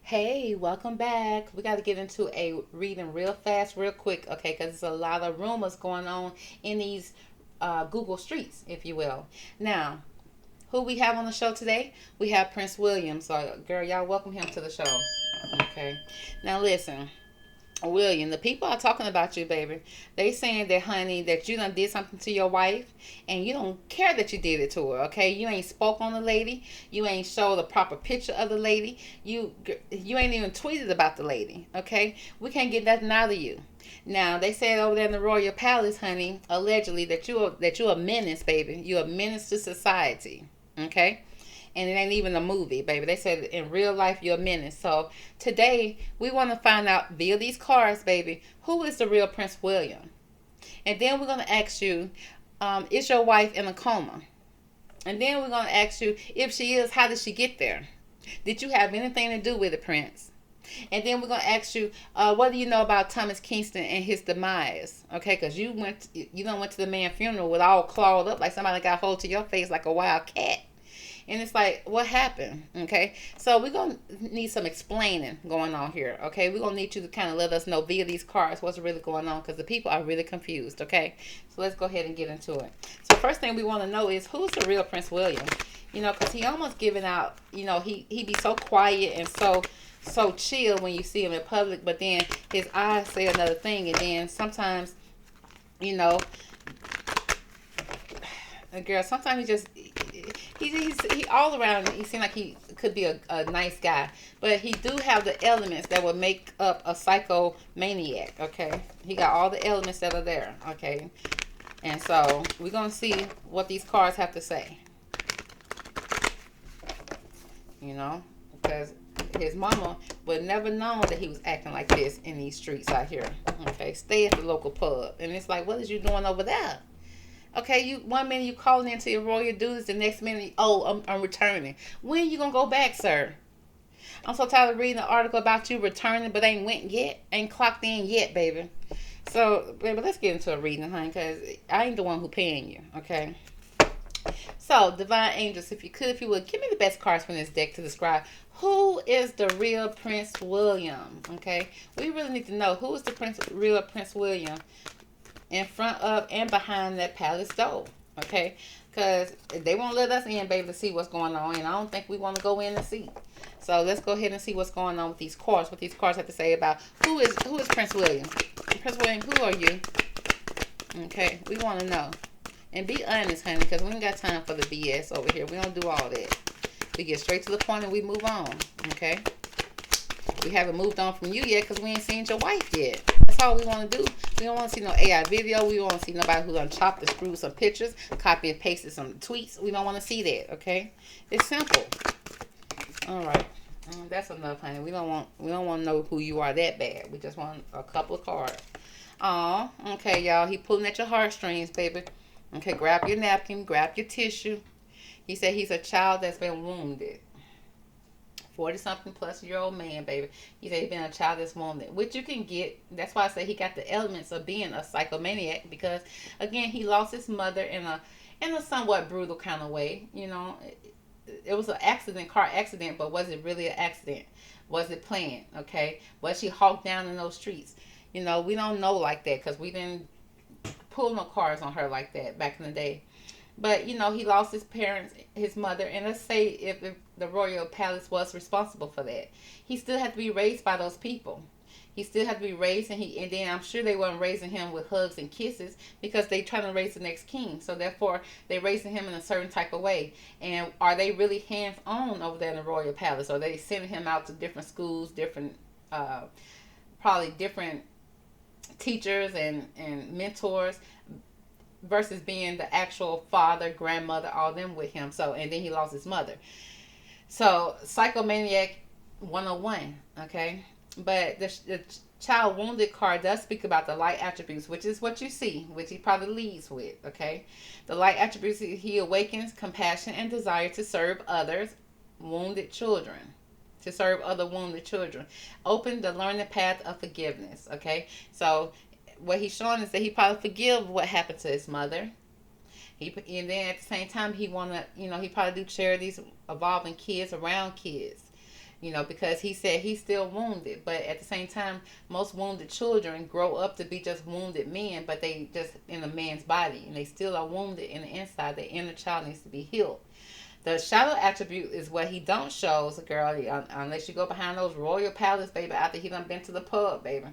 Hey, welcome back. We got to get into a reading real fast, real quick, okay? Because there's a lot of rumors going on in these Google streets, if you will. Now, who we have on the show today? We have Prince William. So, girl, y'all welcome him to the show. Okay. Now, listen. William, the people are talking about you, baby. They saying that, honey, that you done did something to your wife, and you don't care that you did it to her. Okay, you ain't spoke on the lady. You ain't showed a proper picture of the lady. You ain't even tweeted about the lady. Okay, we can't get nothing out of you. Now they said over there in the royal palace, honey, allegedly that you a menace, baby. You a menace to society. Okay, and it ain't even a movie, baby. They said in real life you're a menace. So today we want to find out via these cards, baby, who is the real Prince William. And then we're gonna ask you, is your wife in a coma? And then we're gonna ask you, if she is, how did she get there? Did you have anything to do with it, Prince? And then we're gonna ask you, what do you know about Thomas Kingston and his demise? Okay, because you don't went to the man's funeral with all clawed up like somebody got hold to your face like a wild cat. And it's like, what happened? Okay. So we're going to need some explaining going on here. Okay. We're going to need you to kind of let us know via these cards what's really going on because the people are really confused. Okay. So let's go ahead and get into it. So first thing we want to know is who's the real Prince William? You know, because he almost giving out, he be so quiet and so chill when you see him in public, but then his eyes say another thing. And then sometimes, you know, girl, sometimes he all around. He seems like he could be a nice guy, but he do have the elements that would make up a psychomaniac. Okay, he got all the elements that are there. Okay, and so we're gonna see what these cards have to say. You know, because his mama would never known that he was acting like this in these streets out here. Okay, stay at the local pub, and it's like, what is you doing over there? Okay, you one minute you calling into your royal duties, the next minute, oh, I'm returning. When you gonna go back, sir? I'm so tired of reading an article about you returning, but ain't went yet, ain't clocked in yet, baby. So, baby, let's get into a reading, honey, because I ain't the one who paying you, okay? So, divine angels, if you could, if you would, give me the best cards from this deck to describe who is the real Prince William, okay? We really need to know who is the real Prince William in front of and behind that palace door. Okay? Because they won't let us in, baby, to see what's going on. And I don't think we want to go in and see. So let's go ahead and see what's going on with these cards. What these cards have to say about who is Prince William. Prince William, who are you? Okay, we want to know. And be honest, honey, because we ain't got time for the BS over here. We don't do all that. We get straight to the point and we move on. Okay? We haven't moved on from you yet because we ain't seen your wife yet. That's all we want to do. We don't want to see no AI video. We don't want to see nobody who done chopped and screwed some pictures, copy and pasted some tweets. We don't want to see that, okay? It's simple. All right. That's enough, honey. We don't want to know who you are that bad. We just want a couple of cards. Oh, okay, y'all. He pulling at your heartstrings, baby. Okay, grab your napkin, grab your tissue. He said he's a child that's been wounded. 40 something plus year old man, baby. He said he's been a child that's wounded, which you can get. That's why I say he got the elements of being a psychomaniac because, again, he lost his mother in a somewhat brutal kind of way. You know, it was an accident, car accident, but was it really an accident? Was it planned? Okay, was she hawked down in those streets? You know, we don't know like that because we didn't pull no cars on her like that back in the day. But he lost his parents, his mother, and let's say if the royal palace was responsible for that, he still had to be raised by those people. He still had to be raised, and then I'm sure they weren't raising him with hugs and kisses because they trying to raise the next king. So therefore, they raising him in a certain type of way. And are they really hands on over there in the royal palace? Or are they sending him out to different schools, different, probably different teachers and mentors? Versus being the actual father, grandmother, all them with him. So, and then he lost his mother. So, psychomaniac 101, okay? But the child wounded card does speak about the light attributes, which is what you see, which he probably leads with, okay? The light attributes, he awakens compassion and desire to serve others, wounded children. To serve other wounded children. Open the learning path of forgiveness, okay? So, what he's showing is that he probably forgive what happened to his mother. And then at the same time he wanna, he probably do charities involving kids around kids. because he said he's still wounded. But at the same time, most wounded children grow up to be just wounded men, but they just in a man's body, and they still are wounded in the inside. The inner child needs to be healed. The shadow attribute is what he don't shows, girl, unless you go behind those royal palace, baby, after he done been to the pub, baby.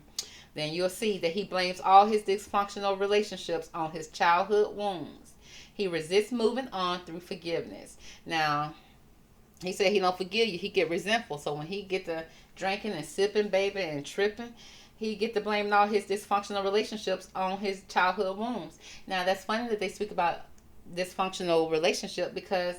Then you'll see that he blames all his dysfunctional relationships on his childhood wounds. He resists moving on through forgiveness. Now, he said he don't forgive you. He get resentful. So when he get to drinking and sipping, baby, and tripping, he get to blaming all his dysfunctional relationships on his childhood wounds. Now, that's funny that they speak about dysfunctional relationship because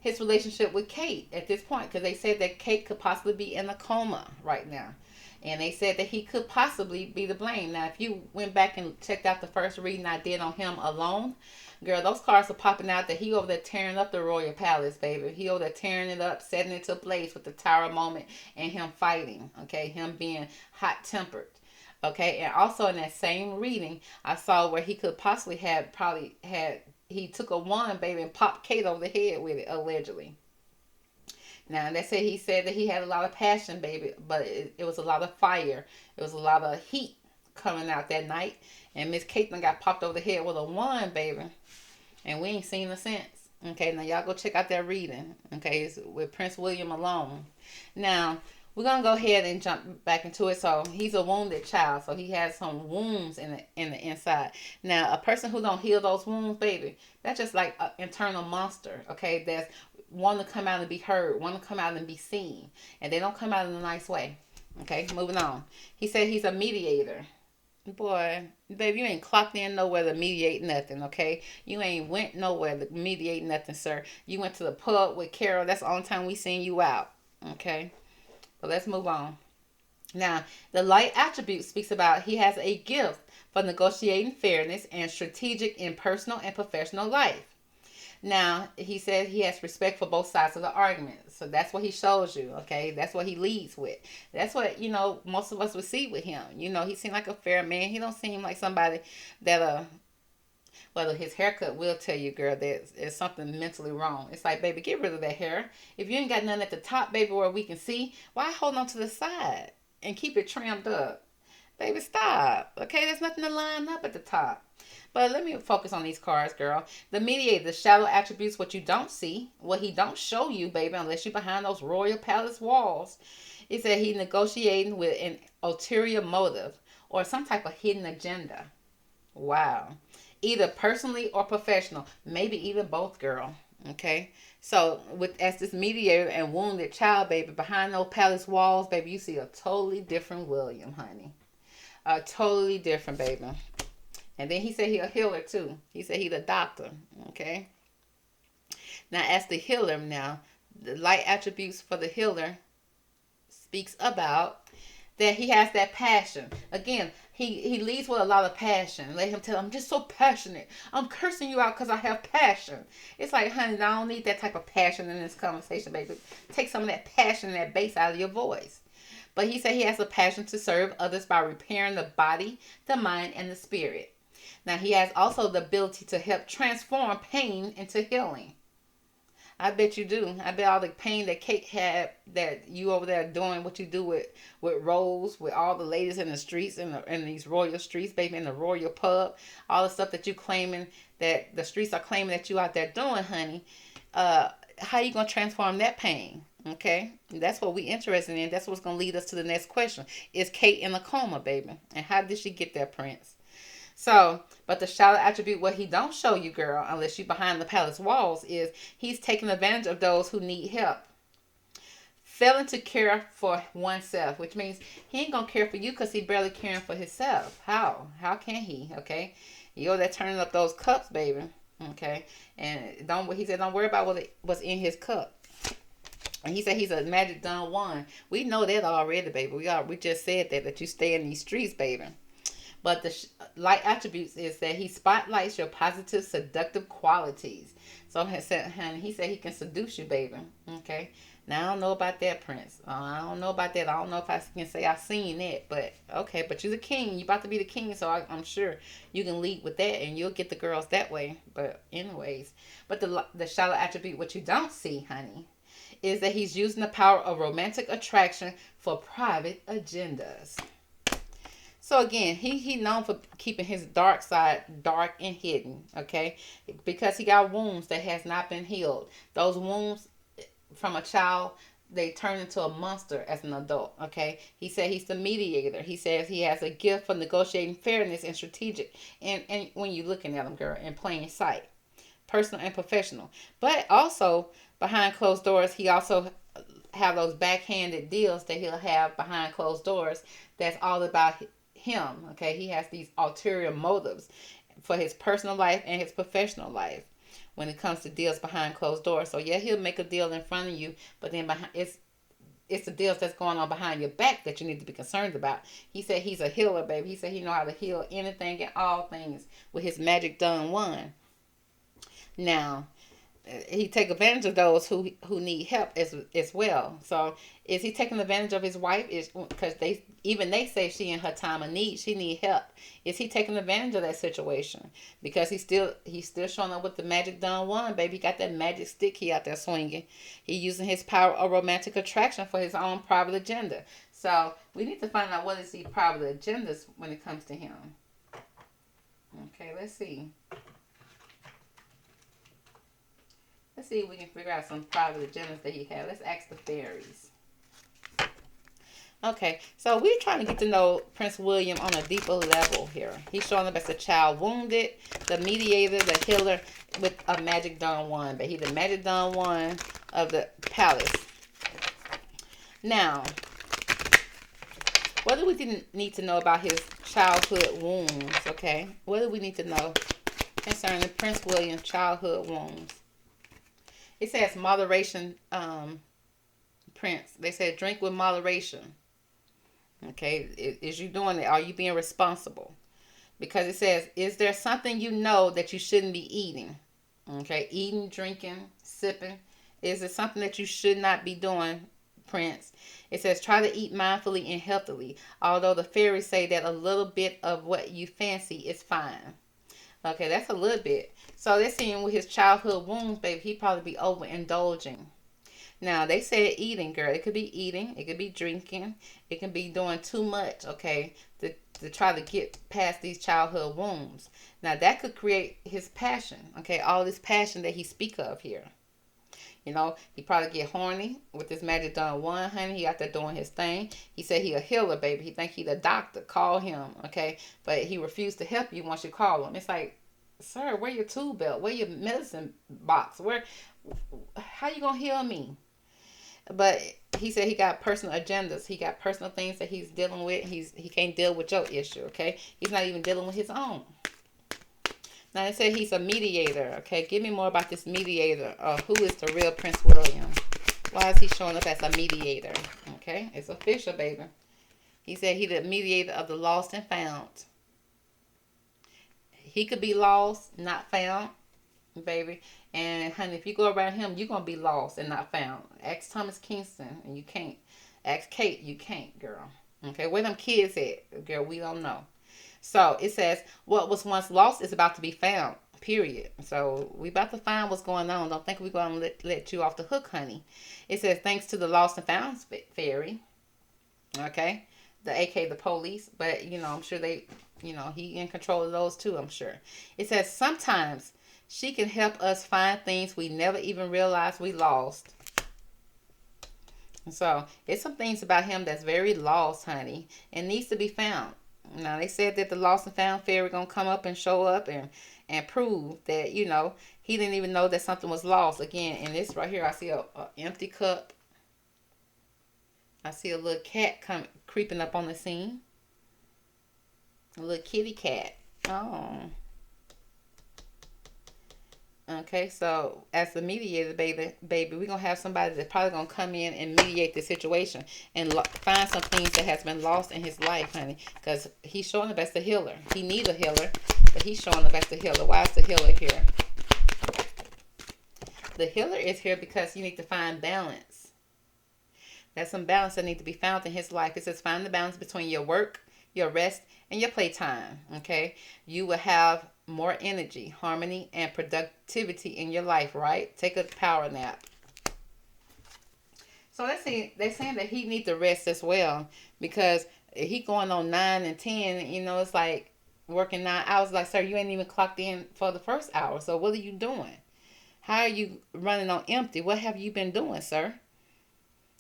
his relationship with Kate at this point, because they said that Kate could possibly be in a coma right now. And they said that he could possibly be to blame. Now, if you went back and checked out the first reading I did on him alone, girl, those cards are popping out that he over there tearing up the royal palace, baby. He over there tearing it up, setting it to place with the tower moment and him fighting, okay? Him being hot-tempered, okay? And also in that same reading, I saw where he could possibly he took a wand, baby, and popped Kate over the head with it, allegedly. Now, he said that he had a lot of passion, baby, but it was a lot of fire. It was a lot of heat coming out that night. And Miss Caitlin got popped over the head with a wand, baby. And we ain't seen her since. Okay, now y'all go check out that reading. Okay, it's with Prince William alone. Now, we're going to go ahead and jump back into it. So, he's a wounded child. So, he has some wounds in the inside. Now, a person who don't heal those wounds, baby, that's just like an internal monster, okay? That's want to come out and be heard, want to come out and be seen. And they don't come out in a nice way. Okay, moving on. He said he's a mediator. Boy, baby, you ain't clocked in nowhere to mediate nothing, okay? You ain't went nowhere to mediate nothing, sir. You went to the pub with Carol. That's the only time we seen you out, okay? But let's move on. Now, the light attribute speaks about he has a gift for negotiating fairness and strategic in personal and professional life. Now, he said he has respect for both sides of the argument. So that's what he shows you, okay? That's what he leads with. That's what, most of us would see with him. He seemed like a fair man. He don't seem like somebody that, well, his haircut will tell you, girl, there's something mentally wrong. It's like, baby, get rid of that hair. If you ain't got nothing at the top, baby, where we can see, why hold on to the side and keep it trimmed up? Baby, stop. Okay, there's nothing to line up at the top. But let me focus on these cards, girl. The mediator, the shadow attributes what you don't see, what he don't show you, baby, unless you're behind those royal palace walls. It said he negotiating with an ulterior motive or some type of hidden agenda. Wow. Either personally or professional. Maybe even both, girl. Okay? So, as this mediator and wounded child, baby, behind those palace walls, baby, you see a totally different William, honey. A totally different, baby. And then he said he's a healer too. He said he's a doctor. Okay. Now, as the healer, the light attributes for the healer speaks about that he has that passion. Again, he leads with a lot of passion. Let him tell him, I'm just so passionate. I'm cursing you out because I have passion. It's like, honey, I don't need that type of passion in this conversation, baby. Take some of that passion and that bass out of your voice. But he said he has a passion to serve others by repairing the body, the mind, and the spirit. Now, he has also the ability to help transform pain into healing. I bet you do. I bet all the pain that Kate had, that you over there doing what you do with Rose, with all the ladies in the streets, in these royal streets, baby, in the royal pub, all the stuff that you claiming, that the streets are claiming that you out there doing, honey. How you going to transform that pain? Okay, that's what we interested in. That's what's going to lead us to the next question. Is Kate in a coma, baby? And how did she get there, Prince? So, but the shadow attribute, what he don't show you, girl, unless you behind the palace walls, is he's taking advantage of those who need help. Failing to care for oneself, which means he ain't going to care for you because he barely caring for himself. How? How can he? Okay. You're there turning up those cups, baby. Okay. And he said, don't worry about what's in his cup. And he said he's a magic Don Juan. We know that already, baby. We just said that you stay in these streets, baby. But the light attributes is that he spotlights your positive, seductive qualities. So he said he can seduce you, baby. Okay. Now, I don't know about that, Prince. I don't know about that. I don't know if I can say I've seen that. But, okay. But you're the king. You're about to be the king. So I'm sure you can lead with that. And you'll get the girls that way. But anyways. But the shadow attribute, what you don't see, honey, is that he's using the power of romantic attraction for private agendas. So again, he known for keeping his dark side dark and hidden, okay? Because he got wounds that has not been healed. Those wounds from a child, they turn into a monster as an adult, okay? He said he's the mediator. He says he has a gift for negotiating fairness and strategic. And when you're looking at him, girl, in plain sight, personal and professional. But also, behind closed doors, he also have those backhanded deals that he'll have behind closed doors that's all about him, okay? He has these ulterior motives for his personal life and his professional life when it comes to deals behind closed doors. So yeah, he'll make a deal in front of you, but then behind it's the deals that's going on behind your back that you need to be concerned about. He said he's a healer, baby. He said he know how to heal anything and all things with his magic done one. Now, he take advantage of those who need help as well. So is he taking advantage of his wife? Is because they say she in her time of need, she need help. Is he taking advantage of that situation? Because he's still showing up with the magic done one, baby. He got that magic stick he out there swinging. He using his power of romantic attraction for his own private agenda. So we need to find out what is the private agendas when it comes to him. Okay, let's see. Let's see if we can figure out some private agendas that he had. Let's ask the fairies. Okay, so we're trying to get to know Prince William on a deeper level here. He's showing up as a child wounded, the mediator, the healer with a magic done one. But he's the magic done one of the palace. Now, what do we need to know about his childhood wounds, okay? What do we need to know concerning Prince William's childhood wounds? It says moderation, Prince. They said drink with moderation. Okay, is you doing it? Are you being responsible? Because it says, is there something you know that you shouldn't be eating? Okay, eating, drinking, sipping. Is it something that you should not be doing, Prince? It says try to eat mindfully and healthily. Although the fairies say that a little bit of what you fancy is fine. Okay, that's a little bit. So they're seeing with his childhood wounds, baby, he probably be overindulging. Now, they said eating, girl. It could be eating. It could be drinking. It can be doing too much, okay, to try to get past these childhood wounds. Now, that could create his passion, okay, all this passion that he speak of here. You know, he probably get horny with this magic done one, honey. He out there doing his thing. He said he a healer, baby. He think he the doctor. Call him, okay? But he refused to help you once you call him. It's like, sir, where your tool belt? Where your medicine box? How you gonna heal me? But he said he got personal agendas. He got personal things that he's dealing with. He can't deal with your issue, okay? He's not even dealing with his own. Now, they say he's a mediator, okay? Give me more about this mediator. Who is the real Prince William? Why is he showing up as a mediator? Okay? It's official, baby. He said he's the mediator of the lost and found. He could be lost, not found, baby. And, honey, if you go around him, you're going to be lost and not found. Ask Thomas Kingston, and you can't. Ask Kate, you can't, girl. Okay? Where them kids at? Girl, we don't know. So it says, what was once lost is about to be found, period. So we about to find what's going on. Don't think we're going to let you off the hook, honey. It says, thanks to the lost and found fairy. Okay? The AK, the police. But, I'm sure they, he in control of those too, I'm sure. It says, sometimes she can help us find things we never even realized we lost. So it's some things about him that's very lost, honey, and needs to be found. Now, they said that the lost and found fairy going to come up and show up and prove that, he didn't even know that something was lost. Again, in this right here, I see a empty cup. I see a little cat creeping up on the scene. A little kitty cat. Oh. Okay, so as the mediator, baby, we're going to have somebody that's probably going to come in and mediate the situation and find some things that has been lost in his life, honey, because he's showing up as the healer. He needs a healer, but he's showing up as the healer. Why is the healer here? The healer is here because you need to find balance. There's some balance that needs to be found in his life. It says find the balance between your work, your rest, and your playtime, okay? You will have more energy, harmony, and productivity in your life, right? Take a power nap. So they're saying that he need to rest as well, because he going on 9 and 10. It's like working 9 hours. Like, sir, you ain't even clocked in for the first hour. So what are you doing? How are you running on empty? What have you been doing, sir?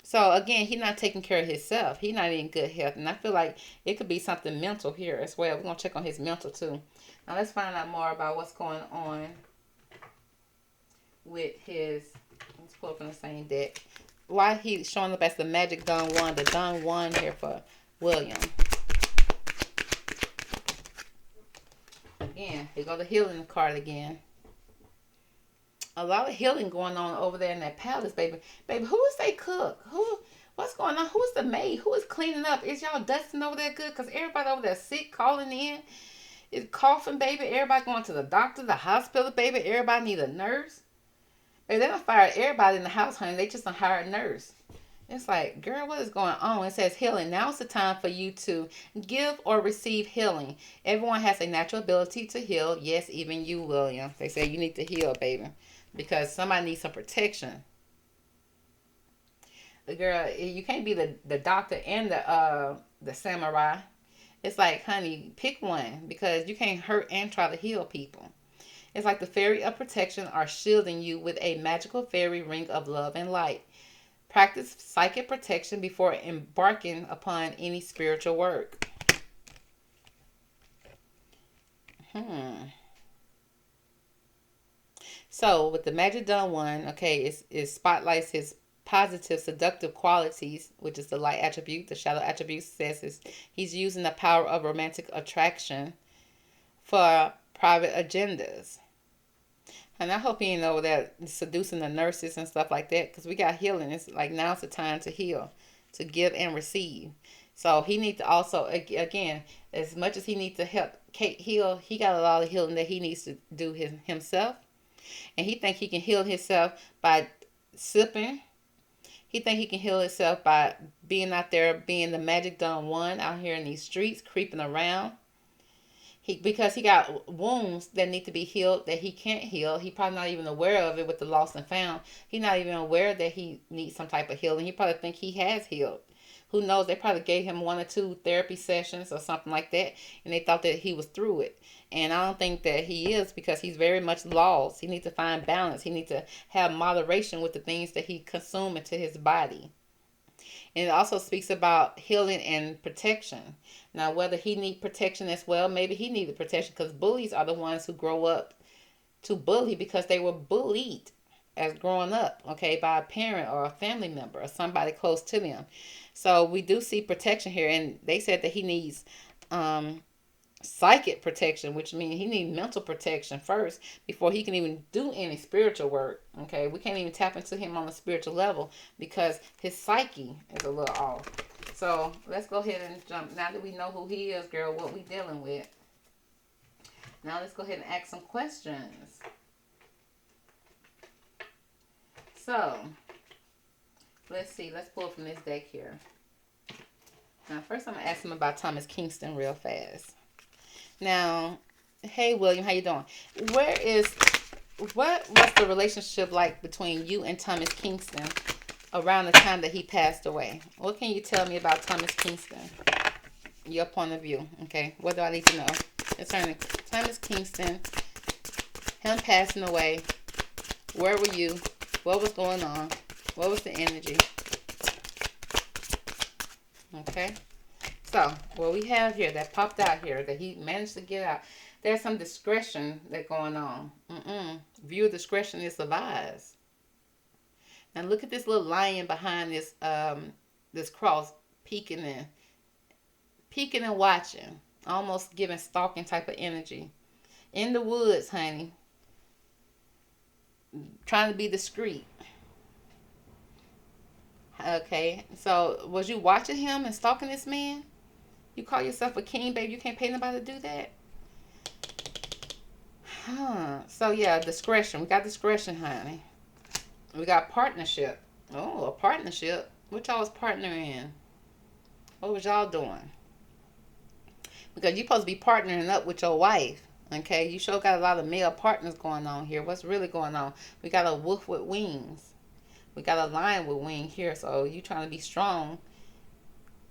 So again, he not taking care of himself. He not in good health, and I feel like it could be something mental here as well. We're gonna check on his mental too. Now let's find out more about what's going on with his. Let's pull from the same deck. Why he's showing up as the Magic Don Juan, the Don Juan here for William. Again, here go the healing card again. A lot of healing going on over there in that palace, baby. Baby, who is they cook? What's going on? Who is the maid? Who is cleaning up? Is y'all dusting over there good? Because everybody over there sick, calling in. Is coughing, baby. Everybody going to the doctor, the hospital, baby. Everybody need a nurse. Baby, they don't fire everybody in the house, honey. They just don't hire a nurse. It's like, girl, what is going on? It says healing. Now's the time for you to give or receive healing. Everyone has a natural ability to heal. Yes, even you, William. They say you need to heal, baby, because somebody needs some protection. The girl, you can't be the doctor and the samurai. It's like, honey, pick one, because you can't hurt and try to heal people. It's like the fairy of protection are shielding you with a magical fairy ring of love and light. Practice psychic protection before embarking upon any spiritual work. So with the Magic Done one, okay, it spotlights his positive seductive qualities, which is the light attribute. The shadow attribute says he's using the power of romantic attraction for private agendas. And I hope he ain't over there seducing the nurses and stuff like that, because we got healing. It's like, now's the time to heal, to give and receive. So he needs to also, again, as much as he needs to help Kate heal, he got a lot of healing that he needs to do himself. And he think he can heal himself by sipping. He think he can heal himself by being out there, being the Magic Done One out here in these streets, creeping around. Because he got wounds that need to be healed that he can't heal. He probably not even aware of it with the lost and found. He's not even aware that he needs some type of healing. He probably think he has healed. Who knows? They probably gave him 1 or 2 therapy sessions or something like that, and they thought that he was through it. And I don't think that he is, because he's very much lost. He needs to find balance. He needs to have moderation with the things that he consumes into his body. And it also speaks about healing and protection. Now, whether he needs protection as well, maybe he needed protection, because bullies are the ones who grow up to bully because they were bullied as growing up, okay, by a parent or a family member or somebody close to them. So we do see protection here, and they said that he needs psychic protection, which means he needs mental protection first before he can even do any spiritual work. Okay, we can't even tap into him on a spiritual level because his psyche is a little off. So let's go ahead and jump. Now that we know who he is, girl, what we dealing with. Now let's go ahead and ask some questions. So let's see. Let's pull from this deck here. Now first I'm going to ask him about Thomas Kingston real fast. Now, hey William, how you doing? What was the relationship like between you and Thomas Kingston around the time that he passed away? What can you tell me about Thomas Kingston? Your point of view, okay? What do I need to know concerning Thomas Kingston, him passing away? Where were you? What was going on? What was the energy? Okay. So, what we have here that popped out here that he managed to get out, there's some discretion that's going on. Viewer discretion is advised. Now look at this little lion behind this this cross, peeking and watching, almost giving stalking type of energy. In the woods, honey, trying to be discreet. Okay, so was you watching him and stalking this man? You call yourself a king, baby. You can't pay nobody to do that. So yeah, discretion. We got discretion, honey. We got partnership. Oh, a partnership. What y'all was partnering in? What was y'all doing? Because you supposed to be partnering up with your wife. Okay, you sure got a lot of male partners going on here. What's really going on? We got a wolf with wings. We got a lion with wings here, so you trying to be strong.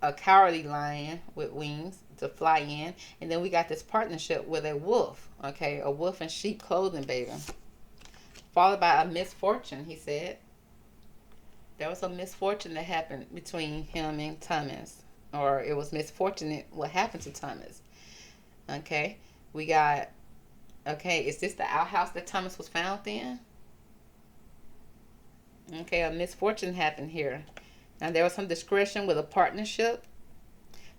A cowardly lion with wings to fly in. And then we got this partnership with a wolf. Okay, a wolf in sheep clothing, baby. Followed by a misfortune, he said. There was a misfortune that happened between him and Thomas. Or it was misfortunate what happened to Thomas. Okay, we got, okay, is this the outhouse that Thomas was found in? Okay, a misfortune happened here. Now there was some discretion with a partnership.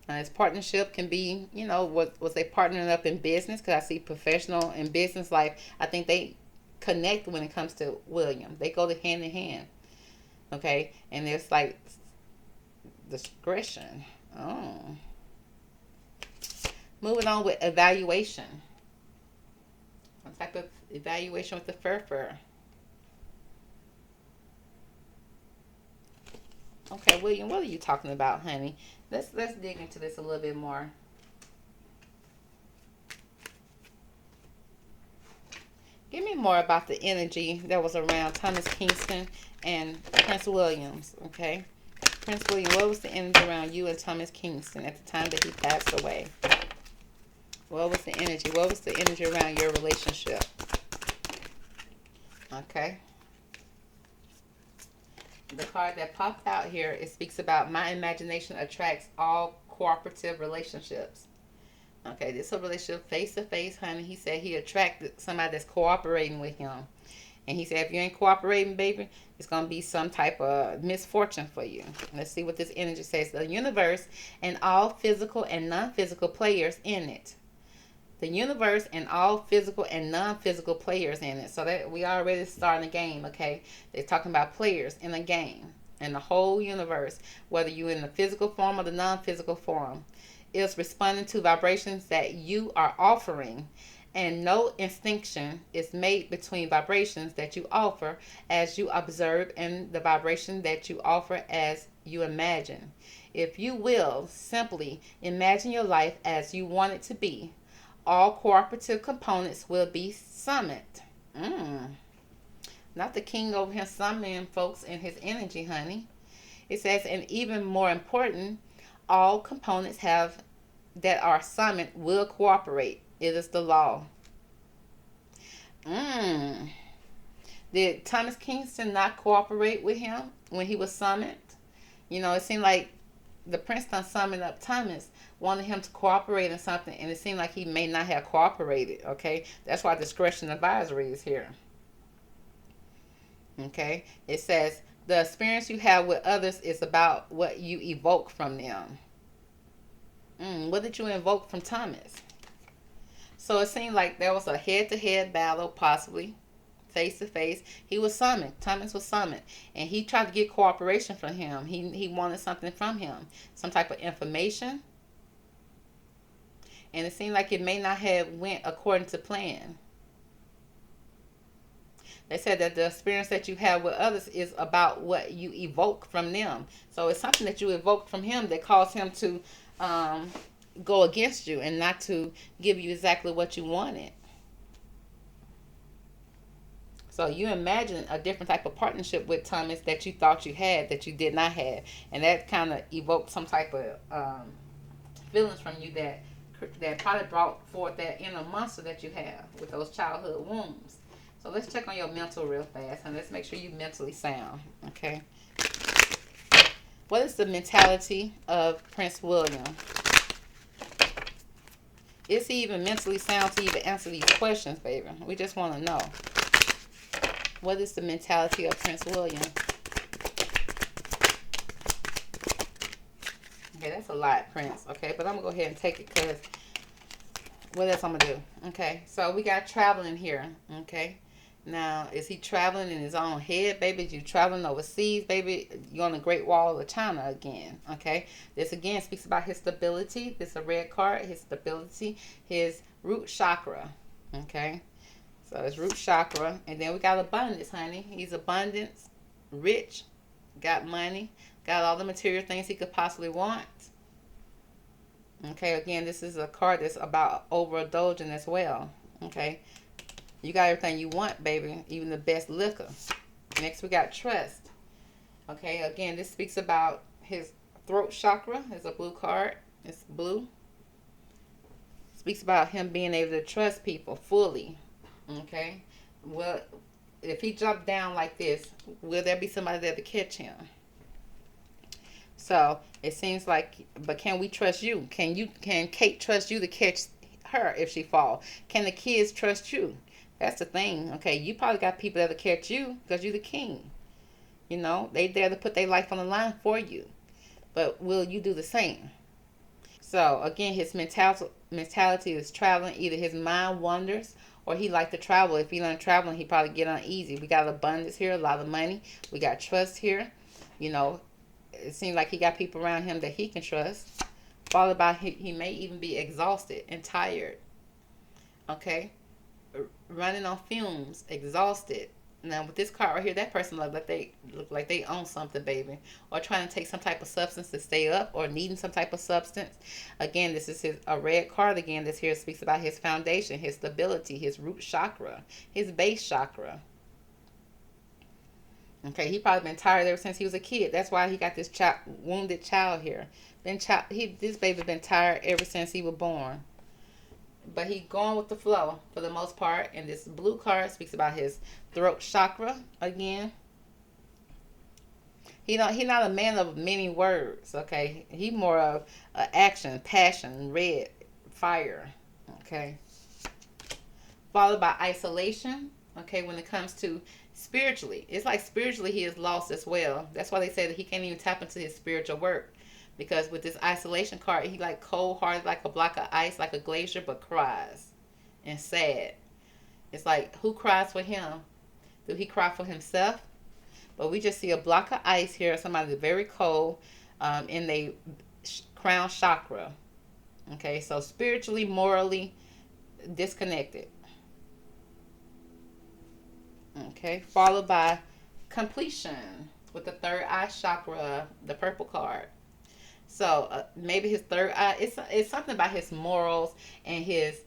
Now this partnership can be, you know, what was they partnering up in business? Because I see professional and business life. I think they connect when it comes to William. They go to hand in hand. Okay, and there's like discretion. Oh, moving on with evaluation. What type of evaluation with the fur? Okay, William, what are you talking about, honey? Let's dig into this a little bit more. Give me more about the energy that was around Thomas Kingston and Prince Williams, okay? Prince William, what was the energy around you and Thomas Kingston at the time that he passed away? What was the energy? What was the energy around your relationship? Okay. The card that popped out here, it speaks about my imagination attracts all cooperative relationships. Okay, this is a relationship face to face, honey. He said he attracted somebody that's cooperating with him. And he said if you ain't cooperating, baby, it's going to be some type of misfortune for you. Let's see what this energy says. The universe and all physical and non-physical players in it. The universe and all physical and non-physical players in it. So that we already starting a game, okay? They're talking about players in a game. And the whole universe, whether you're in the physical form or the non-physical form, is responding to vibrations that you are offering. And no distinction is made between vibrations that you offer as you observe and the vibration that you offer as you imagine. If you will simply imagine your life as you want it to be, all cooperative components will be summoned. Not the king over here summoning folks in his energy, honey. It says, and even more important, all components have that are summoned will cooperate. It is the law. Did Thomas Kingston not cooperate with him when he was summoned? You know, it seemed like the prince done summoned up Thomas, wanted him to cooperate in something, and it seemed like he may not have cooperated, okay? That's why discretion advisory is here. Okay? It says, the experience you have with others is about what you evoke from them. What did you invoke from Thomas? So it seemed like there was a head-to-head battle, possibly face-to-face. He was summoned. Thomas was summoned. And he tried to get cooperation from him. He wanted something from him. Some type of information. And it seemed like it may not have went according to plan. They said that the experience that you have with others is about what you evoke from them. So it's something that you evoked from him that caused him to go against you and not to give you exactly what you wanted. So you imagine a different type of partnership with Thomas that you thought you had that you did not have. And that kind of evoked some type of feelings from you that probably brought forth that inner monster that you have with those childhood wounds. So let's check on your mental real fast, and let's make sure you're mentally sound, okay? What is the mentality of Prince William? Is he even mentally sound to even answer these questions, baby? We just want to know. What is the mentality of Prince William? Okay, that's a lot, Prince, okay? But I'm going to go ahead and take it because what else I'm going to do? Okay, so we got traveling here, okay? Now, is he traveling in his own head, baby? Is you traveling overseas, baby? You're on the Great Wall of China again, okay? This, again, speaks about his stability. This is a red card. His stability, his root chakra, okay? So, his root chakra. And then we got abundance, honey. He's abundance, rich, got money, got all the material things he could possibly want. Okay, again, this is a card that's about overindulging as well, okay? You got everything you want, baby, even the best liquor. Next, we got trust. Okay, again, this speaks about his throat chakra. It's a blue card. It's blue. Speaks about him being able to trust people fully. Okay. Well, if he jumped down like this, will there be somebody there to catch him? So it seems like, but can we trust you? Can Kate trust you to catch her if she fall? Can the kids trust you? That's the thing. Okay, you probably got people that'll catch you because you're the king. You know, they dare to put their life on the line for you. But will you do the same? So again, his mentality is traveling. Either his mind wanders or he like to travel. If he learn traveling, he probably get uneasy. We got abundance here, a lot of money. We got trust here. You know, it seems like he got people around him that he can trust. Followed by he may even be exhausted and tired. Okay, running on fumes, exhausted. Now with this card right here, that person look like they own something, baby, or trying to take some type of substance to stay up, or needing some type of substance. Again, this is a red card. Again, this here speaks about his foundation, his stability, his root chakra, his base chakra. Okay, he probably been tired ever since he was a kid. That's why he got this wounded child here. This baby been tired ever since he was born. But he going with the flow for the most part. And this blue card speaks about his throat chakra again. He not a man of many words. Okay, he more of action, passion, red fire. Okay, followed by isolation. Okay, when it comes to spiritually, it's like spiritually he is lost as well. That's why they say that he can't even tap into his spiritual work, because with this isolation card, he like cold hearted, like a block of ice, like a glacier, but cries and sad. It's like, who cries for him? Do he cry for himself? But we just see a block of ice here, somebody very cold, in the crown chakra. Okay, so spiritually, morally disconnected. Okay, followed by completion with the third eye chakra, the purple card. So maybe his third eye, it's something about his morals and his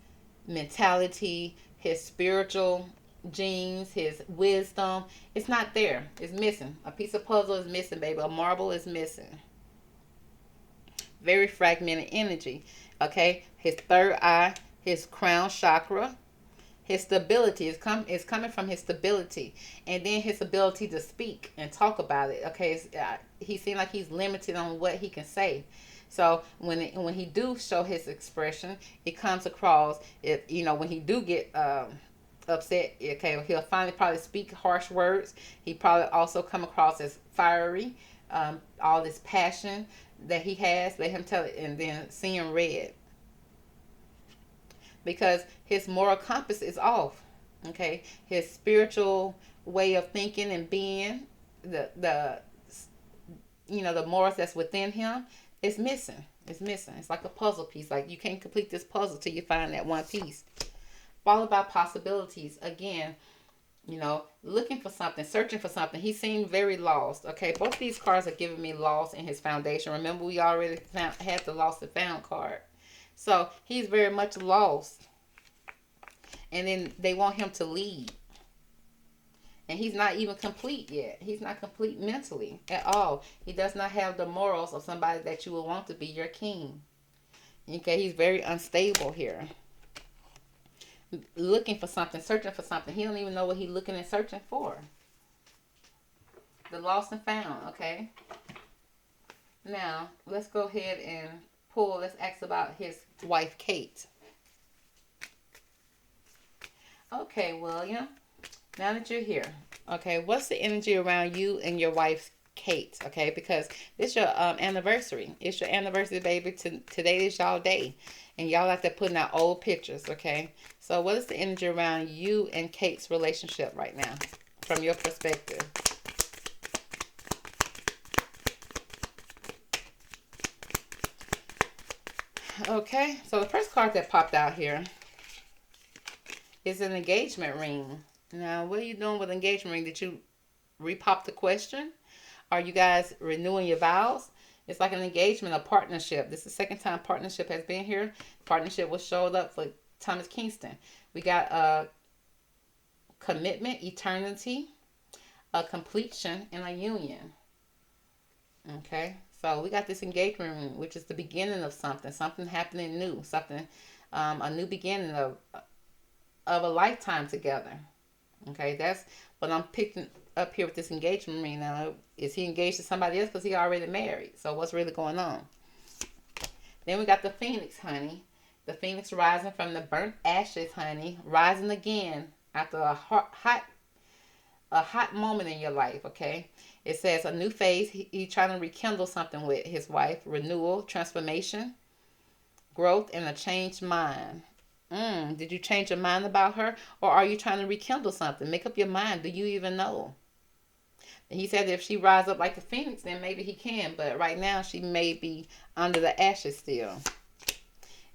mentality, his spiritual genes, his wisdom. It's not there. It's missing. A piece of puzzle is missing, baby. A marble is missing. Very fragmented energy. Okay, his third eye, his crown chakra, his stability is coming from his stability, and then his ability to speak and talk about it. Okay, he seems like he's limited on what he can say. So when he do show his expression, it comes across. It, when he do get upset, okay, he'll finally probably speak harsh words. He probably also come across as fiery. All this passion that he has, let him tell it, and then seeing red, because his moral compass is off. Okay, his spiritual way of thinking and being, the the morals that's within him is missing. It's missing. It's like a puzzle piece. Like, you can't complete this puzzle till you find that one piece. Followed by possibilities. Again, looking for something, searching for something. He seemed very lost. Okay, both these cards are giving me lost in his foundation. Remember, we already had the lost and found card. So he's very much lost. And then they want him to lead. And he's not even complete yet. He's not complete mentally at all. He does not have the morals of somebody that you would want to be your king. Okay, he's very unstable here. Looking for something, searching for something. He don't even know what he's looking and searching for. The lost and found, okay? Now, let's go ahead and let's ask about his wife, Kate. Okay, William, now that you're here, okay, what's the energy around you and your wife, Kate? Okay, because it's your anniversary. It's your anniversary, baby. Today is y'all day. And y'all have to put out old pictures, okay? So what is the energy around you and Kate's relationship right now, from your perspective? Okay, so the first card that popped out here is an engagement ring. Now, what are you doing with engagement ring? Did you repop the question? Are you guys renewing your vows? It's like an engagement, a partnership. This is the second time partnership has been here. Partnership was showed up for Thomas Kingston. We got a commitment, eternity, a completion, and a union. Okay, so we got this engagement ring, which is the beginning of something, something happening new, something, a new beginning of a lifetime together. Okay, that's what I'm picking up here with this engagement ring. Now, is he engaged to somebody else because he already married? So what's really going on? Then we got the phoenix, honey. The phoenix rising from the burnt ashes, honey, rising again after a hot moment in your life. Okay, it says a new phase. He trying to rekindle something with his wife. Renewal, transformation, growth, and a changed mind. Did you change your mind about her, or are you trying to rekindle something? Make up your mind. Do you even know? And he said if she rise up like the phoenix, then maybe he can. But right now, she may be under the ashes still.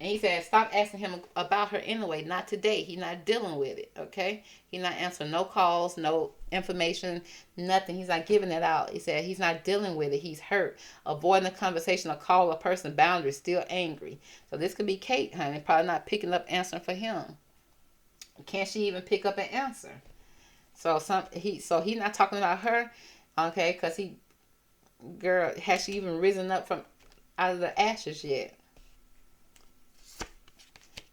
And he said, stop asking him about her anyway. Not today. He's not dealing with it. Okay? He's not answering no calls, no information, nothing. He's not giving it out. He said he's not dealing with it. He's hurt. Avoiding the conversation, a call, a person, boundaries, still angry. So this could be Kate, honey. Probably not picking up answering for him. Can't she even pick up an answer? So he's not talking about her, okay? Because girl, has she even risen up from out of the ashes yet?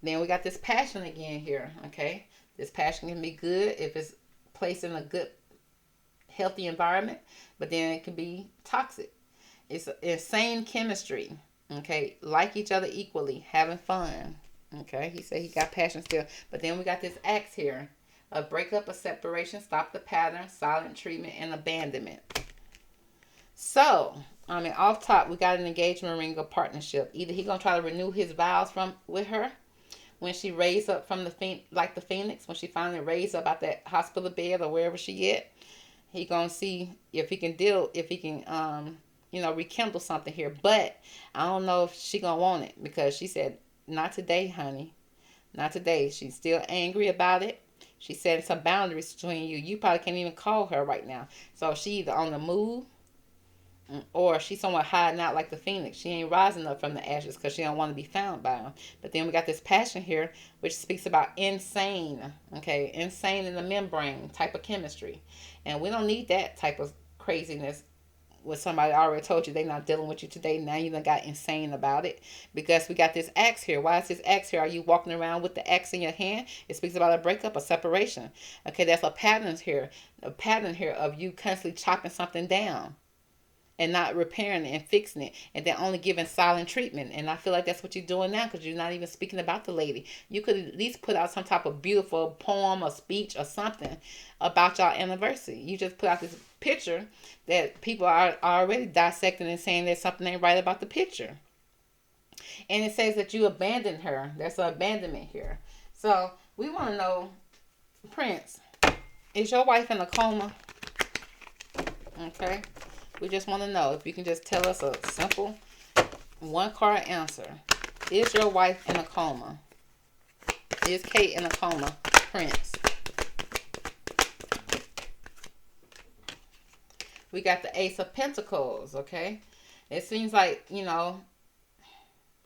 Then we got this passion again here, okay? This passion can be good if it's placed in a good, healthy environment, but then it can be toxic. It's insane chemistry, okay? Like each other equally, having fun, okay? He said he got passion still, but then we got this axe here. A breakup, a separation, stop the pattern, silent treatment, and abandonment. So, off top, we got an engagement ring or partnership. Either he gonna try to renew his vows with her when she raised up from like the phoenix, when she finally raised up out that hospital bed or wherever she at. He gonna see if he can rekindle something here. But I don't know if she gonna want it because she said, not today, honey. Not today. She's still angry about it. She said some boundaries between you. You probably can't even call her right now. So she either on the move or she's somewhat hiding out like the phoenix. She ain't rising up from the ashes because she don't want to be found by him. But then we got this passion here, which speaks about insane. Okay, insane in the membrane type of chemistry. And we don't need that type of craziness when somebody already told you they're not dealing with you today. Now you done got insane about it because we got this axe here. Why is this axe here? Are you walking around with the axe in your hand? It speaks about a breakup, a separation. Okay, that's a pattern here. A pattern here of you constantly chopping something down and not repairing it and fixing it, and then only giving silent treatment. And I feel like that's what you're doing now because you're not even speaking about the lady. You could at least put out some type of beautiful poem or speech or something about y'all anniversary. You just put out this picture that people are already dissecting and saying that something ain't right about the picture. And it says that you abandoned her. There's an abandonment here. So we want to know, Prince, is your wife in a coma? Okay. We just want to know if you can just tell us a simple one card answer. Is your wife in a coma? Is Kate in a coma? Prince. We got the Ace of Pentacles, okay? It seems like,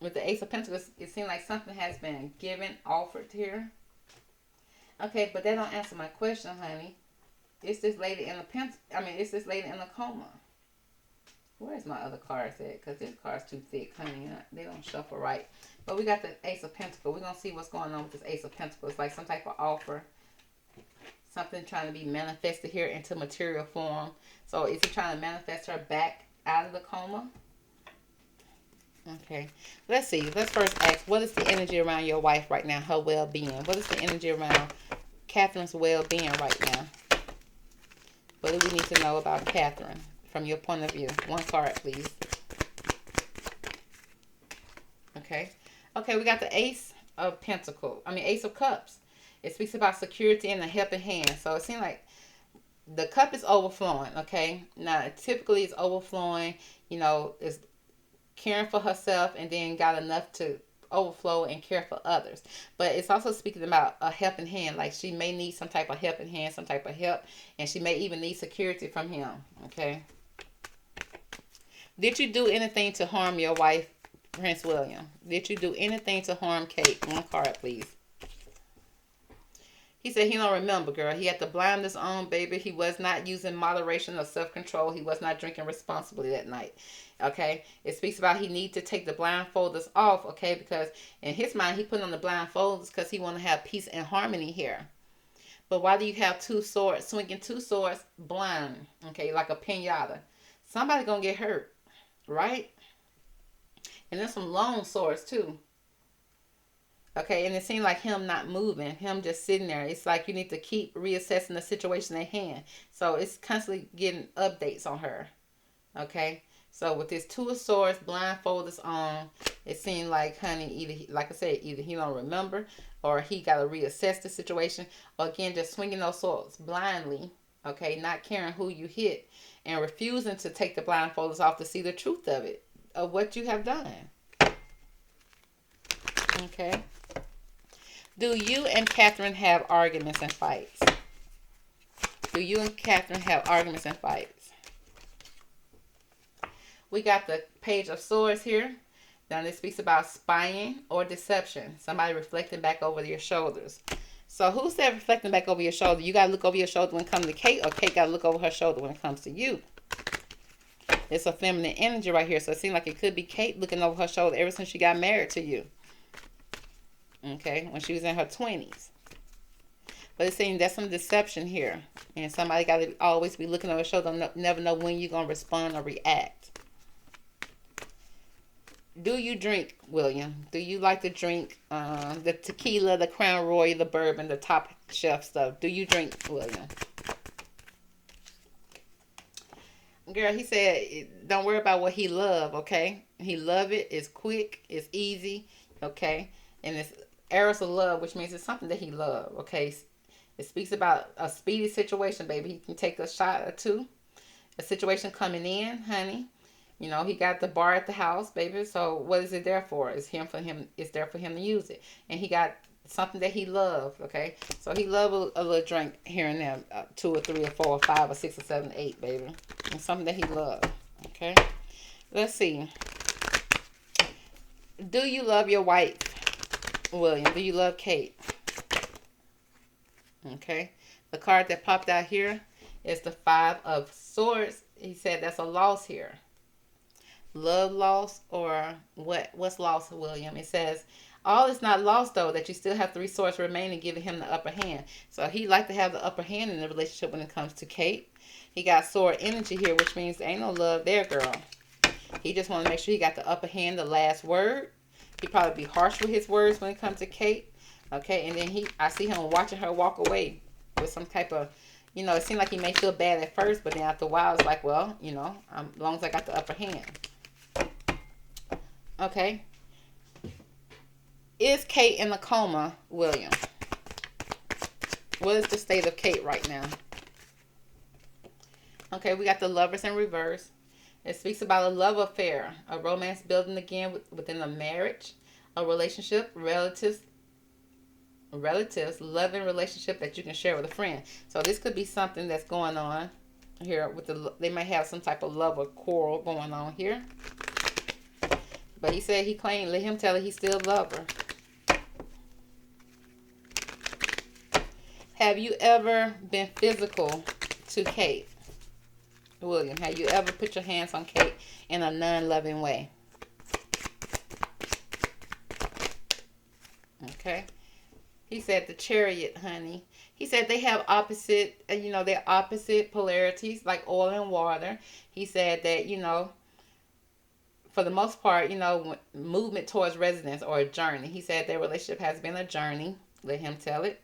with the Ace of Pentacles, it seems like something has been given, offered here. Okay, but that don't answer my question, honey. Is this lady in a coma? Where's my other cards at? Because this card's too thick, honey. They don't shuffle right. But we got the Ace of Pentacles. We're going to see what's going on with this Ace of Pentacles. It's like some type of offer. Something trying to be manifested here into material form. So is he trying to manifest her back out of the coma? Okay. Let's see. Let's first ask, what is the energy around your wife right now? Her well-being. What is the energy around Catherine's well-being right now? What do we need to know about Catherine? From your point of view. One card, please. Okay. Okay, we got the Ace of Pentacles. Ace of Cups. It speaks about security and a helping hand. So it seems like the cup is overflowing, okay? Now, typically it's overflowing, is caring for herself and then got enough to overflow and care for others. But it's also speaking about a helping hand. Like she may need some type of helping hand, some type of help, and she may even need security from him, okay? Did you do anything to harm your wife, Prince William? Did you do anything to harm Kate? One card, please. He said he don't remember, girl. He had to blinders on, baby. He was not using moderation or self-control. He was not drinking responsibly that night. Okay? It speaks about he need to take the blindfolders off, okay? Because in his mind, he put on the blindfolders because he want to have peace and harmony here. But why do you have two swords, swinging two swords blind, okay, like a pinata? Somebody gonna get hurt, right? And there's some long swords too. Okay, and it seemed like him not moving, him just sitting there. It's like you need to keep reassessing the situation at hand. So it's constantly getting updates on her. Okay, so with this two of swords, blindfolders on, it seemed like, honey, either, like I said, either he don't remember or he got to reassess the situation. Or again, just swinging those swords blindly. Okay, not caring who you hit and refusing to take the blindfolders off to see the truth of it, of what you have done. Okay. Do you and Catherine have arguments and fights? Do you and Catherine have arguments and fights? We got the Page of Swords here. Now this speaks about spying or deception. Somebody reflecting back over your shoulders. So who said reflecting back over your shoulder? You got to look over your shoulder when it comes to Kate, or Kate got to look over her shoulder when it comes to you. It's a feminine energy right here. So it seems like it could be Kate looking over her shoulder ever since she got married to you. Okay, when she was in her 20s. But it seems that's some deception here. And somebody got to always be looking over your shoulder. Never know when you're going to respond or react. Do you drink, William? Do you like to drink the tequila, the Crown Royal, the bourbon, the top shelf stuff? Do you drink, William? Girl, he said, don't worry about what he love, okay? He love it. It's quick. It's easy, okay? And it's arrows of love, which means it's something that he love, okay? It speaks about a speedy situation, baby. He can take a shot or two. A situation coming in, honey. You know, he got the bar at the house, baby. So what is it there for? It's there for him to use it. And he got something that he loved, okay? So he loved a little drink here and there, 2 or 3 or 4 or 5 or 6 or 7 or 8, baby. And something that he loved, okay? Let's see. Do you love your wife, William? Do you love Kate? Okay. The card that popped out here is the 5 of Swords. He said that's a loss here. Love lost or what? What's lost, William? It says all is not lost though, that you still have 3 swords remaining, giving him the upper hand. So he like to have the upper hand in the relationship when it comes to Kate. He got sword energy here, which means there ain't no love there, girl. He just want to make sure he got the upper hand, the last word. He probably be harsh with his words when it comes to Kate. Okay, and then I see him watching her walk away with some type of, you know, it seemed like he may feel bad at first, but then after a while it's like, well, you know, as long as I got the upper hand. Okay. Is Kate in a coma, William? What is the state of Kate right now? Okay, we got the Lovers in reverse. It speaks about a love affair, a romance building again within a marriage, a relationship, relatives, loving relationship that you can share with a friend. So this could be something that's going on here with they might have some type of love or quarrel going on here. But he said he claimed, let him tell her he still love her. Have you ever been physical to Kate, William? Have you ever put your hands on Kate in a non-loving way? Okay. He said the Chariot, honey. He said they have opposite, they're opposite polarities like oil and water. He said that, for the most part, movement towards residence or a journey. He said their relationship has been a journey. Let him tell it.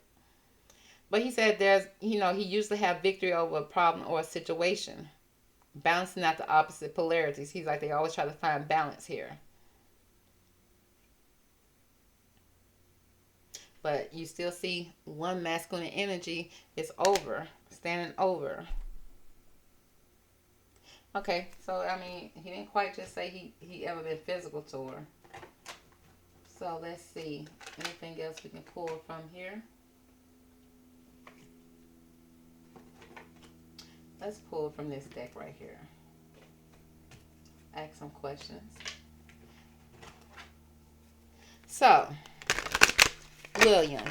But he said he usually have victory over a problem or a situation. Balancing out the opposite polarities. He's like, they always try to find balance here. But you still see one masculine energy is standing over. Okay, so, he didn't quite just say he ever been physical to her. So, let's see. Anything else we can pull from here? Let's pull from this deck right here. Ask some questions. So, William,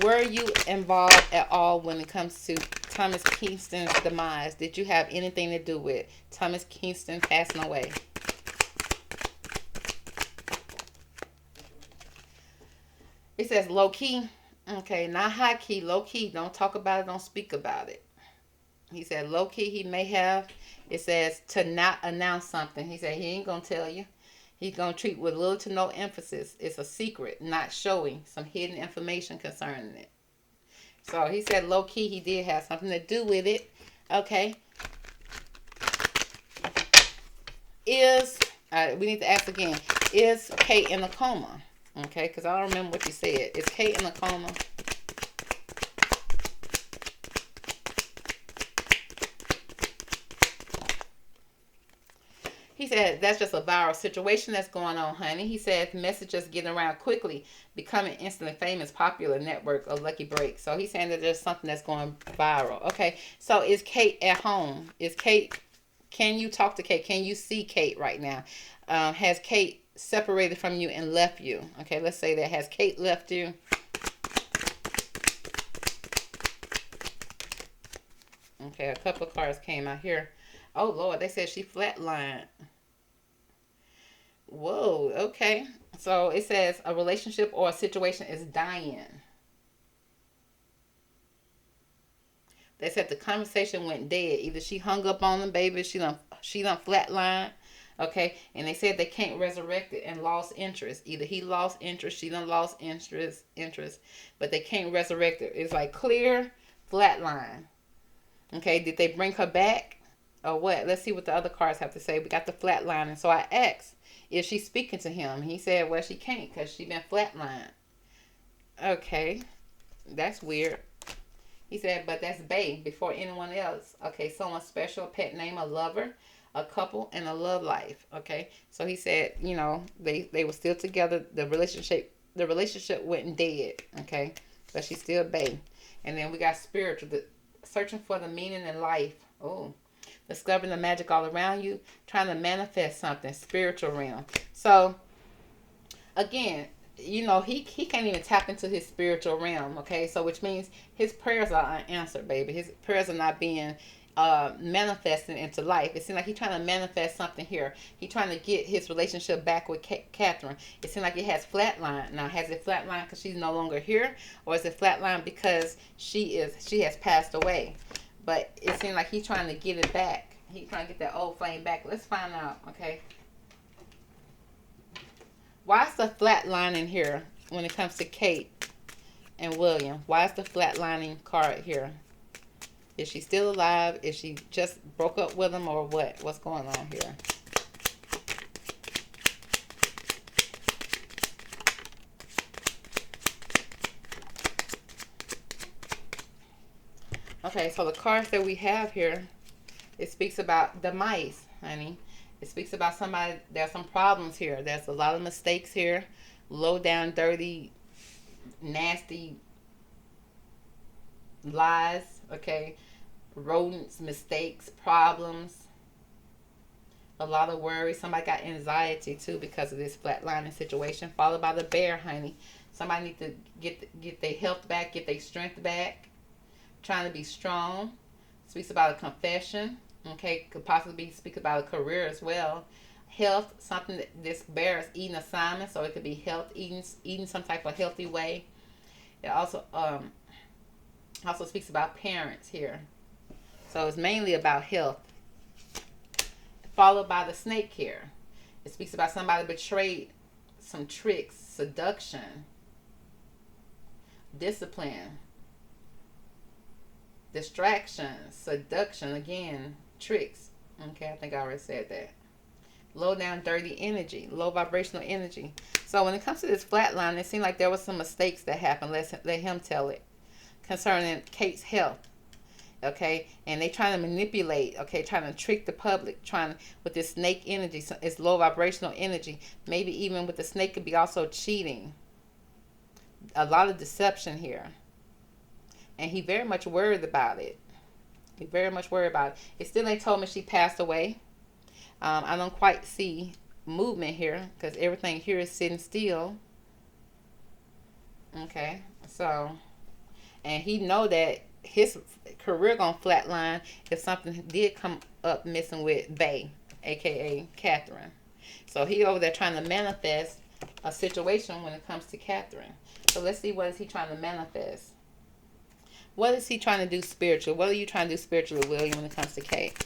Were you involved at all when it comes to Thomas Kingston's demise? Did you have anything to do with Thomas Kingston passing away? It says low key. Okay, not high key, low key. Don't talk about it, don't speak about it. He said low key he may have. It says to not announce something. He said he ain't gonna tell you. He's gonna treat with little to no emphasis. It's a secret, not showing some hidden information concerning it. So he said low key he did have something to do with it. Okay. We need to ask again. Is Kate in a coma? Okay, because I don't remember what you said. Is Kate in a coma? He said that's just a viral situation that's going on, honey. He said messages getting around quickly, becoming instantly famous, popular network of lucky breaks. So he's saying that there's something that's going viral. Okay, so is Kate at home? Is Kate? Can you talk to Kate? Can you see Kate right now? Has Kate separated from you and left you? Okay, let's say that. Has Kate left you? Okay, a couple of cards came out here. Oh, Lord, they said she flatlined. Whoa, okay. So it says a relationship or a situation is dying. They said the conversation went dead. Either she hung up on them, baby, she done flatlined. Okay, and they said they can't resurrect it and lost interest. Either he lost interest, she done lost interest, but they can't resurrect it. It's like clear flatline. Okay, did they bring her back or what? Let's see what the other cards have to say. We got the flatline, and so I asked, is she speaking to him? He said, well, she can't because she been flatlined. Okay, that's weird. He said, but that's bae before anyone else. Okay, someone special, a pet name, a lover, a couple, and a love life. Okay, so he said, you know, they were still together. The relationship went dead. Okay, but she's still bae. And then we got spiritual, searching for the meaning in life. Oh, discovering the magic all around you, trying to manifest something, spiritual realm. So again, you know, he can't even tap into his spiritual realm. Okay, so which means his prayers are unanswered, baby. His prayers are not being manifesting into life. It seems like he's trying to manifest something here. He's trying to get his relationship back with Catherine. It seems like it has flatline. Now, has it flatline because she's no longer here, or is it flatline because she has passed away? But it seems like he's trying to get it back. He's trying to get that old flame back. Let's find out. Okay. Why is the flatlining here when it comes to Kate and William? Why is the flatlining card here? Is she still alive? Is she just broke up with him or what? What's going on here? Okay, so the cards that we have here, it speaks about demise, honey. It speaks about somebody, there's some problems here. There's a lot of mistakes here. Low down, dirty, nasty lies, okay? Rodents, mistakes, problems. A lot of worry. Somebody got anxiety too because of this flatlining situation. Followed by the bear, honey. Somebody need to get their health back, get their strength back. Trying to be strong. Speaks about a confession. Okay, could possibly speak about a career as well. Health, something that this bear is eating a salmon, so it could be health, eating some type of healthy way. It also speaks about parents here. So it's mainly about health. Followed by the snake here. It speaks about somebody betrayed, some tricks, seduction, discipline, distraction, seduction, again, tricks. Okay, I think I already said that. Low down, dirty energy, low vibrational energy. So when it comes to this flatline, it seemed like there was some mistakes that happened. Let him tell it. Concerning Kate's health. Okay, and they trying to manipulate, okay, trying to trick the public, trying with this snake energy. So it's low vibrational energy. Maybe even with the snake could be also cheating. A lot of deception here. And he very much worried about it. He very much worried about it. It still ain't told me she passed away. I don't quite see movement here because everything here is sitting still. Okay, so And he know that his career gonna flatline if something did come up missing with Bay, aka Catherine. So he over there trying to manifest a situation when it comes to Catherine. So let's see, what is he trying to manifest? What is he trying to do spiritual? What are you trying to do spiritually, William, when it comes to Kate?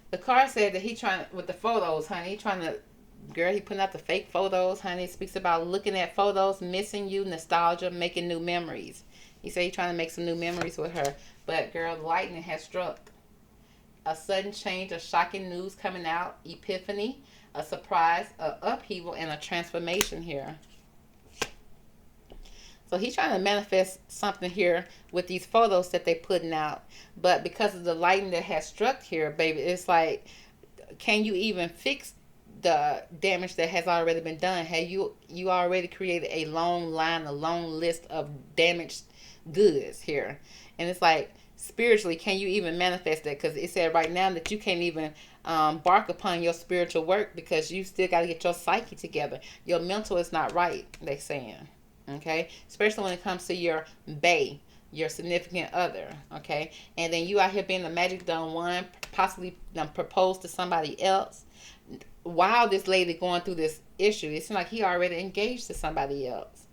The card said that he trying to, with the photos, honey, he trying to, girl, he putting out the fake photos, honey. It speaks about looking at photos, missing you, nostalgia, making new memories. He said he trying to make some new memories with her. But, girl, lightning has struck. A sudden change, a shocking news coming out, epiphany, a surprise, a upheaval, and a transformation here. So he's trying to manifest something here with these photos that they putting out. But because of the lightning that has struck here, baby, it's like, can you even fix the damage that has already been done? Have you already created a long line, a long list of damaged goods here? And it's like, spiritually, can you even manifest that? Because it said right now that you can't even bark upon your spiritual work because you still got to get your psyche together. Your mental is not right, they saying. Okay, especially when it comes to your bae, your significant other. Okay, and then you out here being a magic done one, possibly done proposed to somebody else. While this lady going through this issue, it seems like he already engaged to somebody else,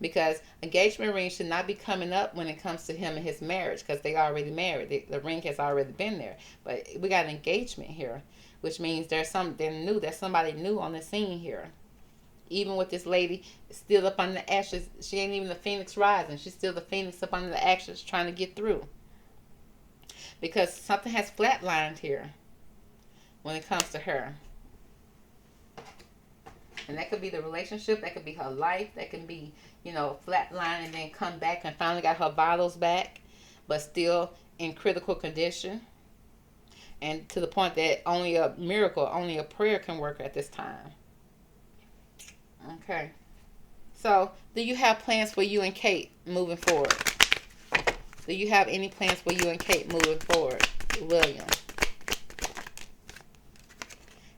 because engagement ring should not be coming up when it comes to him and his marriage, because they already married. The ring has already been there, but we got an engagement here, which means there's something new. There's somebody new on the scene here. Even with this lady still up under the ashes, she ain't even the phoenix rising. She's still the phoenix up under the ashes trying to get through. Because something has flatlined here when it comes to her. And that could be the relationship, that could be her life, that can be, flatline and then come back and finally got her vitals back, but still in critical condition. And to the point that only a miracle, only a prayer can work at this time. Okay. So, do you have plans for you and Kate moving forward? Do you have any plans for you and Kate moving forward, William?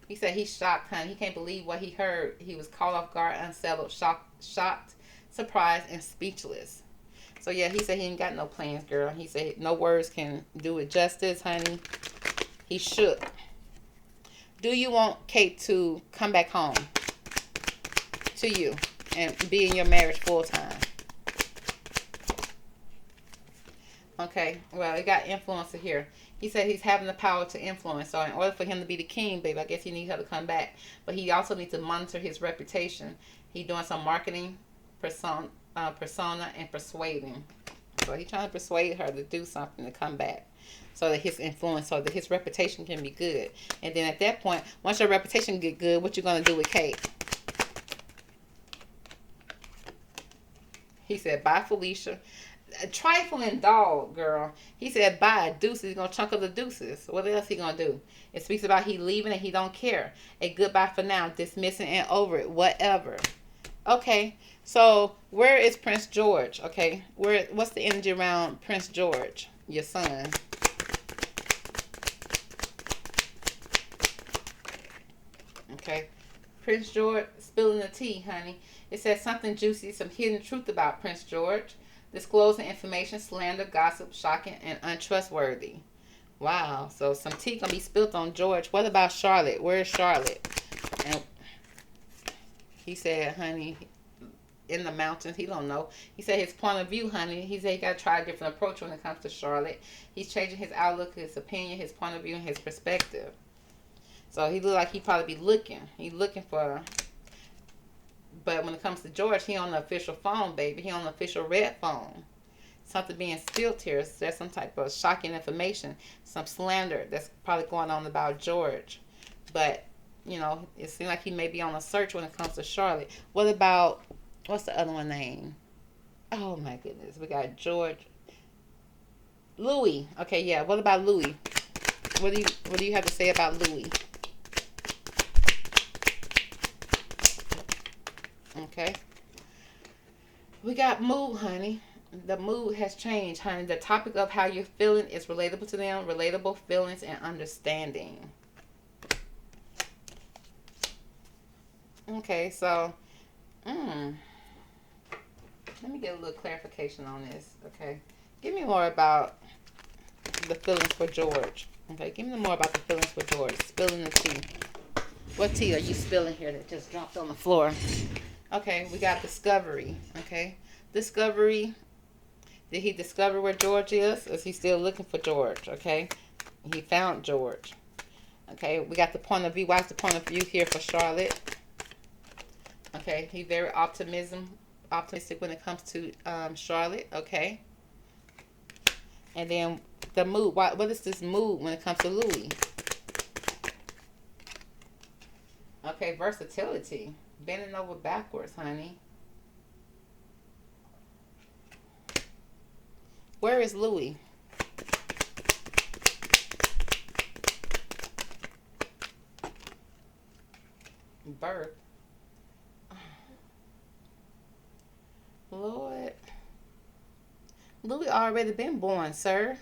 He said he's shocked, honey. He can't believe what he heard. He was caught off guard, unsettled, shocked, surprised, and speechless. So, yeah, he said he ain't got no plans, girl. He said no words can do it justice, honey. He shook. Do you want Kate to come back home to you and be in your marriage full time? Okay, well, it got influencer here. He said he's having the power to influence. So in order for him to be the king, baby, I guess he needs her to come back. But he also needs to monitor his reputation. He's doing some marketing, persona, and persuading. So he's trying to persuade her to do something to come back, so that his influence, so that his reputation can be good. And then at that point, once your reputation get good, what you gonna do with Kate? He said, bye, Felicia. A trifling dog, girl. He said, bye, deuces. He's going to chunk up the deuces. What else he going to do? It speaks about he leaving and he don't care. A goodbye for now. Dismissing and over it. Whatever. Okay. So, where is Prince George? Okay. What's the energy around Prince George, your son? Okay. Prince George, spilling the tea, honey. It says something juicy, some hidden truth about Prince George. Disclosing information, slander, gossip, shocking, and untrustworthy. Wow. So some tea gonna be spilled on George. What about Charlotte? Where is Charlotte? And he said, honey, in the mountains. He don't know. He said his point of view, honey. He said he got to try a different approach when it comes to Charlotte. He's changing his outlook, his opinion, his point of view, and his perspective. So he look like he probably be looking. He's looking for. But when it comes to George, he on the official phone, baby. He on the official red phone. Something being spilled here. There's some type of shocking information. Some slander that's probably going on about George. But, it seems like he may be on a search when it comes to Charlotte. What about, what's the other one name? Oh, my goodness. We got George. Louis. Okay, yeah. What about Louis? What do you have to say about Louis? Okay. We got mood, honey. The mood has changed, honey. The topic of how you're feeling is relatable to them. Relatable feelings and understanding. Okay, so, let me get a little clarification on this. Okay, give me more about the feelings for George. Okay, give me more about the feelings for George. Spilling the tea. What tea are you spilling here that just dropped on the floor? Okay, we got discovery. Okay, discovery. Did he discover where George is? Is he still looking for George? Okay, he found George. Okay, we got the point of view. What's the point of view here for Charlotte? Okay, he very optimistic when it comes to Charlotte. Okay, and then the mood. What is this mood when it comes to Louis? Okay, versatility. Bending over backwards, honey. Where is Louis? Birth. Lord. Louis already been born, sir.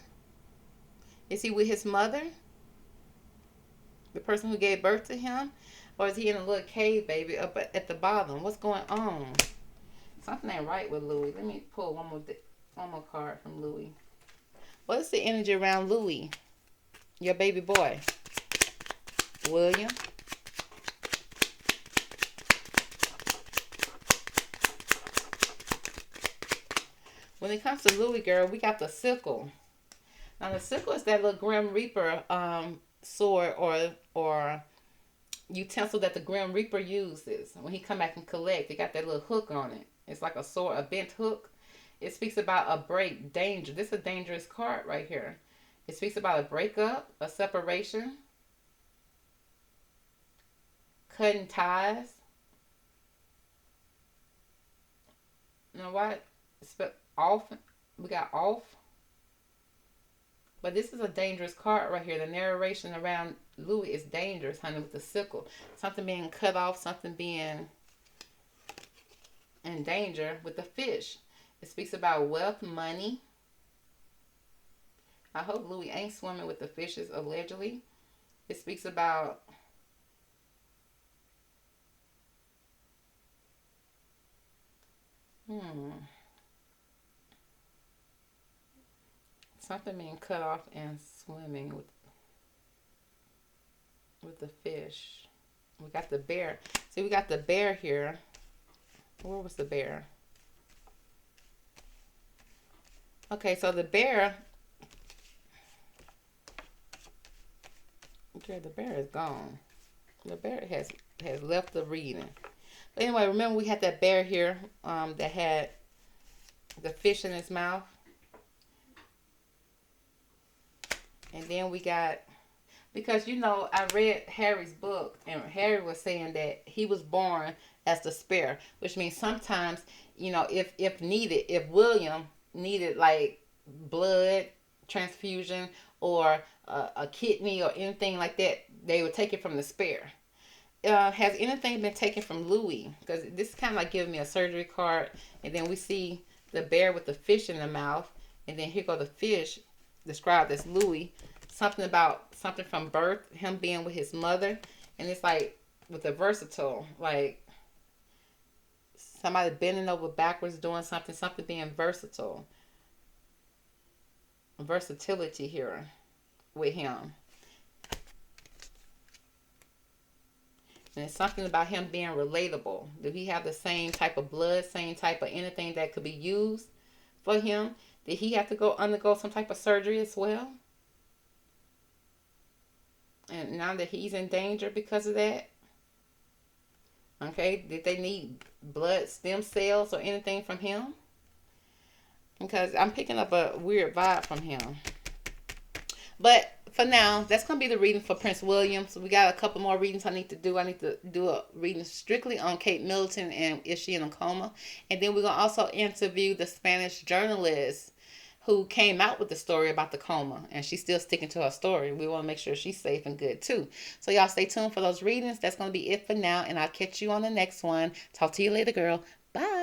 Is he with his mother? The person who gave birth to him? Or is he in a little cave, baby, up at the bottom? What's going on? Something ain't right with Louis. Let me pull one more card from Louis. What is the energy around Louis? Your baby boy. William. When it comes to Louis, girl, we got the sickle. Now the sickle is that little Grim Reaper sword or utensil that the Grim Reaper uses when he come back and collect. They got that little hook on it. It's like a sword, a bent hook. It speaks about a break, danger. This is a dangerous card right here. It speaks about a breakup, a separation, cutting ties. You know what? Off. We got off. But this is a dangerous card right here. The narration around Louis is dangerous, honey, with the sickle. Something being cut off, something being in danger with the fish. It speaks about wealth, money. I hope Louis ain't swimming with the fishes, allegedly. It speaks about something being cut off and swimming with the fish. We got the bear. See, we got the bear here. Where was the bear? Okay, so the bear. Okay, the bear is gone. The bear has left the reading. But anyway, remember we had that bear here that had the fish in his mouth. And then we got, because I read Harry's book, and Harry was saying that he was born as the spare, which means sometimes, if needed, if William needed like blood transfusion or a kidney or anything like that, they would take it from the spare. Has anything been taken from Louis? Because this is kind of like giving me a surgery card, and then we see the bear with the fish in the mouth, and then here go the fish described as Louis. Something from birth, him being with his mother, and it's like with a versatile, like somebody bending over backwards doing something being versatile. Versatility here with him. And it's something about him being relatable. Do he have the same type of blood, same type of anything that could be used for him? Did he have to undergo some type of surgery as well? And now that he's in danger because of that? Okay, did they need blood stem cells or anything from him? Because I'm picking up a weird vibe from him. But for now, that's going to be the reading for Prince William. So we got a couple more readings I need to do. I need to do a reading strictly on Kate Middleton and is she in a coma? And then we're going to also interview the Spanish journalist who came out with the story about the coma. And she's still sticking to her story. We want to make sure she's safe and good too. So y'all stay tuned for those readings. That's going to be it for now. And I'll catch you on the next one. Talk to you later, girl. Bye.